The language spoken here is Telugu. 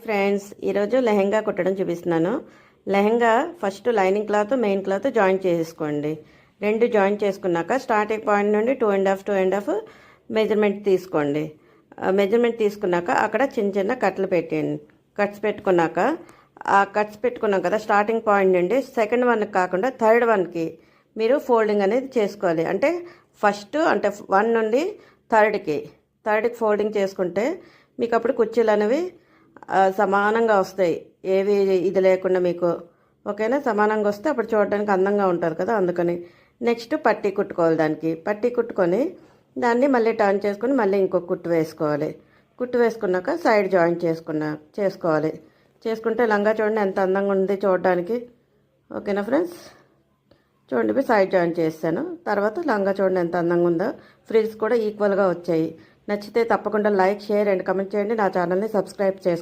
ఫ్రెండ్స్, ఈరోజు లెహెంగా కుట్టడం చూపిస్తున్నాను. Lehenga first lining cloth main cloth joint చేసుకోండి. రెండు జాయింట్ చేసుకున్నాక స్టార్టింగ్ పాయింట్ నుండి 2.5 మెజర్మెంట్ తీసుకోండి. మెజర్మెంట్ తీసుకున్నాక అక్కడ చిన్న చిన్న కట్లు పెట్టండి. కట్స్ పెట్టుకున్నాక ఆ కట్స్ పెట్టుకున్నాం కదా, స్టార్టింగ్ పాయింట్ నుండి సెకండ్ వన్కి కాకుండా థర్డ్ వన్కి మీరు ఫోల్డింగ్ అనేది చేసుకోవాలి. అంటే ఫస్ట్ అంటే 1 నుండి థర్డ్కి ఫోల్డింగ్ చేసుకుంటే మీకు అప్పుడు కుర్చీలు అనేవి సమానంగా వస్తాయి. ఏవి ఇది లేకుండా మీకు ఓకేనా, సమానంగా వస్తే అప్పుడు చూడడానికి అందంగా ఉంటుంది కదా. అందుకని నెక్స్ట్ పట్టీ కుట్టుకోవాలి. దానికి పట్టీ కుట్టుకొని దాన్ని మళ్ళీ టర్న్ చేసుకొని మళ్ళీ ఇంకొక కుట్టు వేసుకోవాలి. కుట్టు వేసుకున్నాక సైడ్ జాయింట్ చేసుకోవాలి. చేసుకుంటే లంగా చూడండి ఎంత అందంగా ఉంది చూడడానికి. ఓకేనా ఫ్రెండ్స్, చూడండి సైడ్ జాయింట్ చేస్తాను. తర్వాత లంగా చూడండి ఎంత అందంగా ఉందో. ఫ్రిల్స్ కూడా ఈక్వల్గా వచ్చాయి. నచ్చితే తప్పకుండా లైక్, షేర్ అండ్ కమెంట్ చేయండి. నా ఛానల్ని సబ్స్క్రైబ్ చేసుకోండి.